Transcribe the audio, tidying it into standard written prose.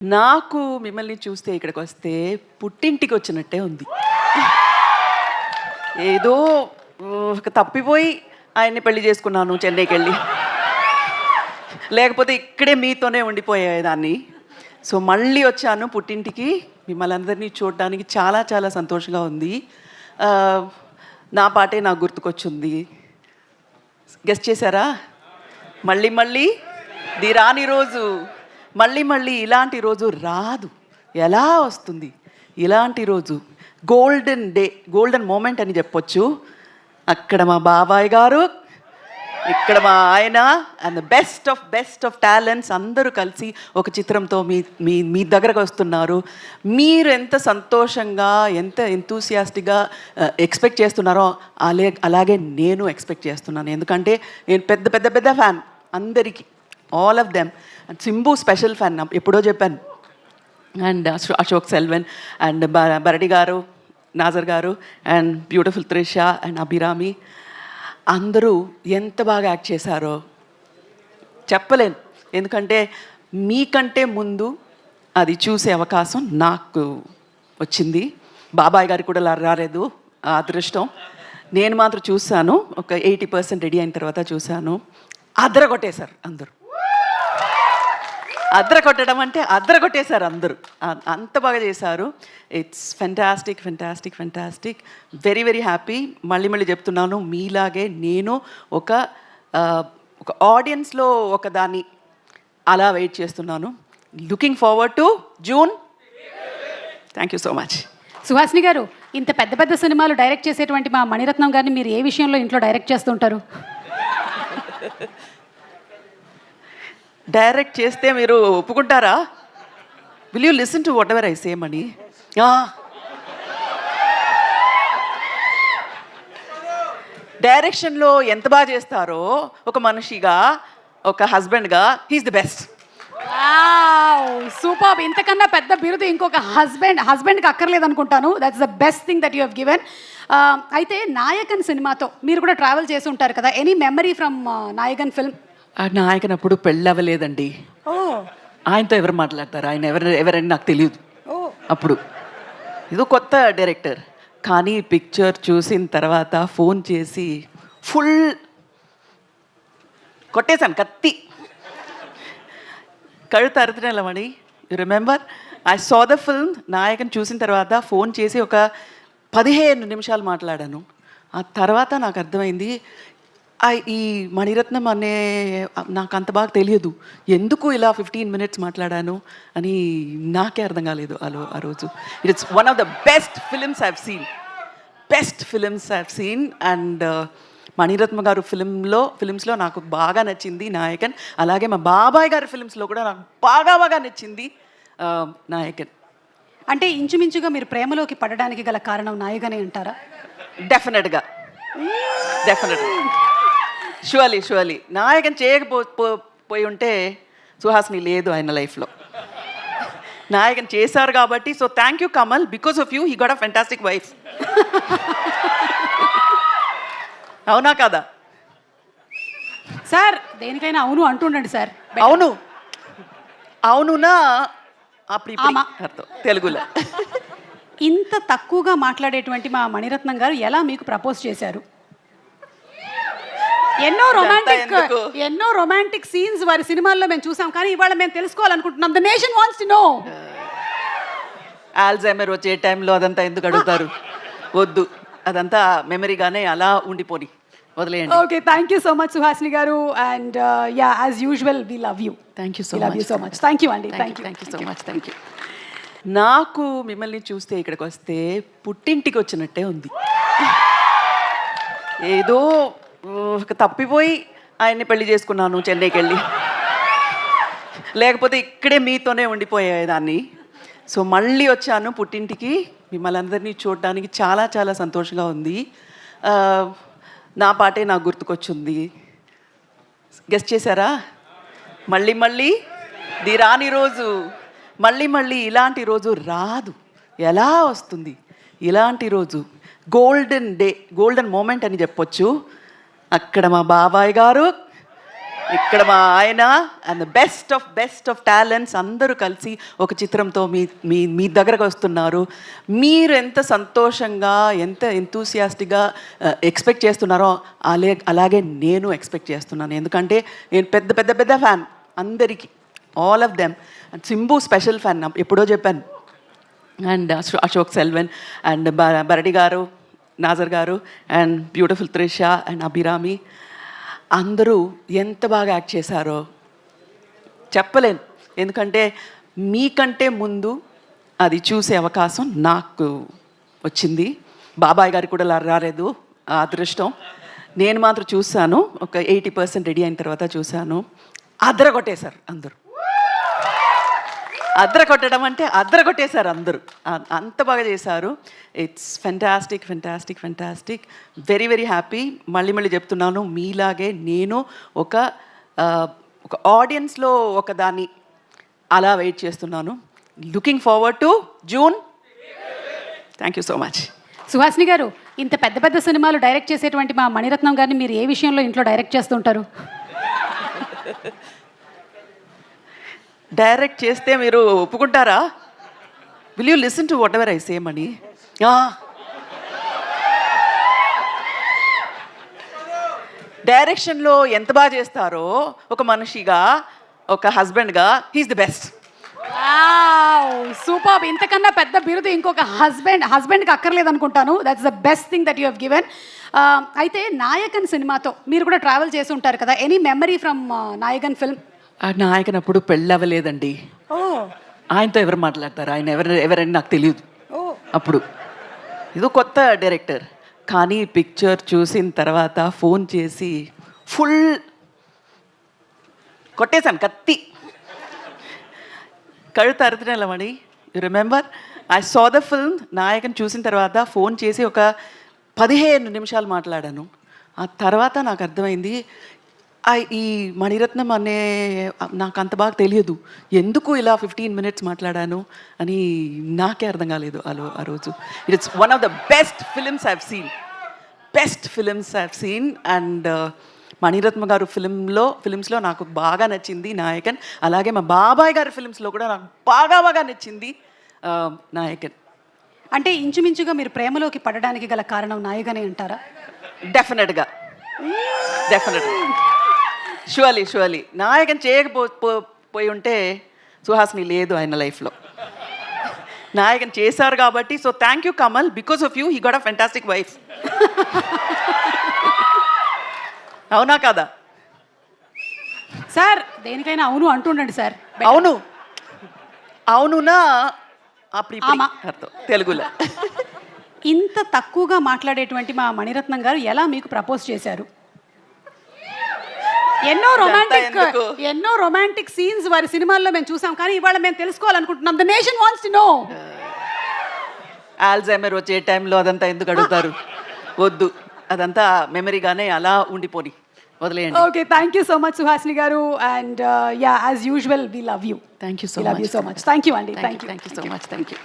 నాకు మిమ్మల్ని చూస్తే ఇక్కడికి వస్తే పుట్టింటికి వచ్చినట్టే ఉంది. ఏదో తప్పిపోయి ఆయన్ని పెళ్లి చేసుకున్నాను చెన్నైకి వెళ్ళి, లేకపోతే ఇక్కడే మీతోనే ఉండిపోయేదాన్ని. సో మళ్ళీ వచ్చాను పుట్టింటికి, మిమ్మల్ని అందరినీ చూడడానికి చాలా చాలా సంతోషంగా ఉంది. నా పాటే నాకు గుర్తుకొచ్చింది. గెస్ట్ చేశారా? మళ్ళీ మళ్ళీ ది రాని రోజు, మళ్ళీ మళ్ళీ ఇలాంటి రోజు రాదు. ఎలా వస్తుంది ఇలాంటి రోజు? గోల్డెన్ డే, గోల్డెన్ మూమెంట్ అని చెప్పొచ్చు. అక్కడ మా బాబాయ్ గారు, ఇక్కడ మా ఆయన, and the best of talents అందరూ కలిసి ఒక చిత్రంతో మీ దగ్గరకు వస్తున్నారు. మీరు ఎంత సంతోషంగా, ఎంత ఎంతూసియాస్టిక్గా ఎక్స్పెక్ట్ చేస్తున్నారో అలాగే నేను ఎక్స్పెక్ట్ చేస్తున్నాను. ఎందుకంటే నేను పెద్ద ఫ్యాన్ అందరికీ, all of them. And Simbu special fan, ఎప్పుడో చెప్పాను. అండ్ అశోక్ సెల్వన్ అండ్ బరడి గారు, నాజర్ గారు, and beautiful Trisha and Abhirami అందరూ ఎంత బాగా యాక్ట్ చేశారో చెప్పలేను. ఎందుకంటే మీకంటే ముందు అది చూసే అవకాశం నాకు వచ్చింది. బాబాయ్ గారికి కూడా రాలేదు ఆ అదృష్టం. నేను మాత్రం చూశాను, ఒక 80% రెడీ అయిన తర్వాత చూశాను. అదరగొట్టేశారు అందరూ. అదరగొట్టడం అంటే అదరగొట్టేశారు అందరూ, అంత బాగా చేశారు. It's fantastic. Very happy. మళ్ళీ చెప్తున్నాను, మీలాగే నేను ఒక ఆడియన్స్లో ఒక దాన్ని అలా వెయిట్ చేస్తున్నాను. Looking forward to June. Thank you so much. Suhasini గారు, ఇంత పెద్ద సినిమాలు డైరెక్ట్ చేసేటువంటి మా మణిరత్నం గారిని మీరు ఏ విషయంలో ఇంట్లో డైరెక్ట్ చేస్తుంటారు? డైరెక్ట్ చేస్తే మీరు ఒప్పుకుంటారా? Will you listen to whatever I say Mani? డైరెక్షన్లో ఎంత బాగా చేస్తారో ఒక మనిషిగా, ఒక హస్బెండ్గా, హీఈస్ ది బెస్ట్. సూపర్. ఇంతకన్నా పెద్ద బిరుదు ఇంకొక హస్బెండ్కి అక్కర్లేదు అనుకుంటాను. That's the best thing that you have given. అయితే నాయకన్ సినిమాతో మీరు కూడా ట్రావెల్ చేసి ఉంటారు కదా. Any memory from Nayakan film? ఆ నాయకన్ అప్పుడు పెళ్ళి అవ్వలేదండి. ఆయనతో ఎవరు మాట్లాడతారు? ఆయన ఎవరని నాకు తెలియదు అప్పుడు. ఇది కొత్త డైరెక్టర్. కానీ పిక్చర్ చూసిన తర్వాత ఫోన్ చేసి ఫుల్ కొట్టేశాను, కత్తి కళ్ళు తరుతున్నమని. You remember? I saw the film. Nayakan చూసిన తర్వాత ఫోన్ చేసి ఒక 15 నిమిషాలు మాట్లాడాను. ఆ తర్వాత నాకు అర్థమైంది, ఈ మణిరత్నం అనే నాకు అంత బాగా తెలియదు, ఎందుకు ఇలా 15 minutes మాట్లాడాను అని నాకే అర్థం కాలేదు ఆ రోజు. It's one of the best films I've seen. And Maniratnam గారు ఫిలిమ్స్లో నాకు బాగా నచ్చింది నాయకన్. అలాగే మా బాబాయ్ గారి ఫిలిమ్స్లో కూడా నాకు బాగా నచ్చింది నాయకన్. అంటే ఇంచుమించుగా మీరు ప్రేమలోకి పడడానికి గల కారణం నాయకనే అంటారా? డెఫినెట్గా షూర్లీ. నాయకన్ చేయకపోయి ఉంటే సుహాసిని లేదు ఆయన లైఫ్లో. నాయకన్ చేశారు కాబట్టి. So thank you Kamal, because of you he got a fantastic wife. అవునా కదా సార్? దేనికైనా అవును అంటుండండి సార్. అవునునా అర్థం తెలుగులో. ఇంత తక్కువగా మాట్లాడేటువంటి మా మణిరత్నం గారు ఎలా మీకు ప్రపోజ్ చేశారు? ఎన్నో రొమాంటిక్ సీన్స్ వారి సినిమాల్లో మేము చూసాం, కానీ ఇవాళ మేము తెలుసుకోవాలనుకుంటున్నాం. The nation wants to know. Alzheimer వచ్చే టైంలో అదంతా ఎందుకు అడుగుతారు? వద్దు, అదంతా మెమరీగానే అలా ఉండిపోని వదిలేయండి. Okay, thank you so much Suhasini garu. And yeah, as usual we love you. Thank you so much. Thank you అండి. Thank you so much. Thank you. నాకు మిమ్మల్ని చూస్తే ఇక్కడికి వస్తే పుట్టింటికి వచ్చినట్టే ఉంది. ఏదో తప్పిపోయి ఆయన్ని పెళ్లి చేసుకున్నాను చెన్నైకి వెళ్ళి, లేకపోతే ఇక్కడే మీతోనే ఉండిపోయేదాన్ని. సో మళ్ళీ వచ్చాను పుట్టింటికి, మిమ్మల్ని అందరినీ చూడడానికి చాలా చాలా సంతోషంగా ఉంది. నా పాటే నాకు గుర్తుకొచ్చింది. గెస్ట్ చేశారా? మళ్ళీ ది రాని రోజు, మళ్ళీ ఇలాంటి రోజు రాదు. ఎలా వస్తుంది ఇలాంటి రోజు? గోల్డెన్ డే, గోల్డెన్ మూమెంట్ అని చెప్పొచ్చు. అక్కడ మా బాబాయ్ గారు, ఇక్కడ మా ఆయన అండ్ బెస్ట్ ఆఫ్ టాలెంట్స్ అందరూ కలిసి ఒక చిత్రంతో మీ మీ మీ దగ్గరకు వస్తున్నారు. మీరు ఎంత సంతోషంగా ఎంత ఎంతూసియాస్టిక్గా ఎక్స్పెక్ట్ చేస్తున్నారో అలాగే నేను ఎక్స్పెక్ట్ చేస్తున్నాను. ఎందుకంటే నేను పెద్ద పెద్ద పెద్ద ఫ్యాన్ అందరికీ, all of them. And Simbu special fan, ఎప్పుడో చెప్పాను. అండ్ అశోక్ సెల్వన్ అండ్ బరడి గారు, నాజర్ గారు and beautiful Trisha and Abhirami అందరూ ఎంత బాగా యాక్ట్ చేశారో చెప్పలేను. ఎందుకంటే మీకంటే ముందు అది చూసే అవకాశం నాకు వచ్చింది. బాబాయ్ గారికి కూడా రాలేదు ఆ అదృష్టం. నేను మాత్రం చూశాను, ఒక 80% రెడీ అయిన తర్వాత చూశాను. అదరగొట్టేశారు అందరూ. అదరగొట్టడం అంటే అదరగొట్టేశారు అందరూ, అంత బాగా చేశారు. It's fantastic fantastic fantastic. Very very happy. మళ్ళీ చెప్తున్నాను, మీలాగే నేను ఒక ఆడియన్స్లో ఒకదాన్ని అలా వెయిట్ చేస్తున్నాను. Looking forward to June. Thank you so much. Suhasini గారు, ఇంత పెద్ద పెద్ద సినిమాలు డైరెక్ట్ చేసేటువంటి మా మణిరత్నం గారిని మీరు ఏ విషయంలో ఇంట్లో డైరెక్ట్ చేస్తుంటారు? డైరెక్ట్ చేస్తే మీరు ఒప్పుకుంటారా? Will you listen to whatever I say Mani? డైరెక్షన్లో ఎంత బాగా చేస్తారో ఒక మనిషిగా, ఒక హస్బెండ్గా, హీస్ ది బెస్ట్. సూపర్. ఇంతకన్నా పెద్ద బిరుదు ఇంకొక హస్బెండ్కి అక్కర్లేదు అనుకుంటాను. That's the best thing that you have given. అయితే నాయకన్ సినిమాతో మీరు కూడా ట్రావెల్ చేసి ఉంటారు కదా. Any memory from Nayakan film? ఆ నాయకన్ అప్పుడు పెళ్ళి అవ్వలేదండి. ఆయనతో ఎవరు మాట్లాడతారు? ఆయన ఎవరని నాకు తెలియదు అప్పుడు. ఇది కొత్త డైరెక్టర్. కానీ పిక్చర్ చూసిన తర్వాత ఫోన్ చేసి ఫుల్ కొట్టేశాను, కత్తి కழுత అరుతున్నమని. You remember? I saw the film. Nayakan చూసిన తర్వాత ఫోన్ చేసి ఒక 15 నిమిషాలు మాట్లాడాను. ఆ తర్వాత నాకు అర్థమైంది, ఈ మణిరత్నం అనే నాకు అంత బాగా తెలియదు, ఎందుకు ఇలా 15 minutes మాట్లాడాను అని నాకే అర్థం కాలేదు ఆ రోజు. It's one of the best films I've seen. And Maniratnam గారు ఫిలిమ్స్లో నాకు బాగా నచ్చింది నాయకన్. అలాగే మా బాబాయ్ గారి ఫిలిమ్స్లో కూడా నాకు బాగా నచ్చింది నాయకన్. అంటే ఇంచుమించుగా మీరు ప్రేమలోకి పడడానికి గల కారణం నాయకనే అంటారా? డెఫినెట్గా షూర్లీ నాయకన్ చేయకపోయి ఉంటే సుహాసిని లేదు ఆయన లైఫ్లో. నాయకన్ చేశారు కాబట్టి. So thank you Kamal, because of you he got a fantastic wife. అవునా కదా సార్? దేనికైనా అవును అంటుండండి సార్. అవునునా అర్థం తెలుగులో. ఇంత తక్కువగా మాట్లాడేటువంటి మా మణిరత్నం గారు ఎలా మీకు ప్రపోజ్ చేశారు? ఎన్నో రొమాంటిక్ సీన్స్ వారి సినిమాల్లో మేము చూసాం, కానీ ఇవాళ మేము తెలుసుకోవాలనుకుంటున్నాం. The nation wants to know. Alzheimer వచ్చే టైంలో అదంతా ఎందుకు అడుగుతారు? వద్దు, అదంతా మెమరీగానే అలా ఉండిపోని వదిలేయండి. Okay, thank you so much Suhasini garu. And yeah, as usual we love you. Thank you so much. Thank you, Andy. Thank you so much. Thank you.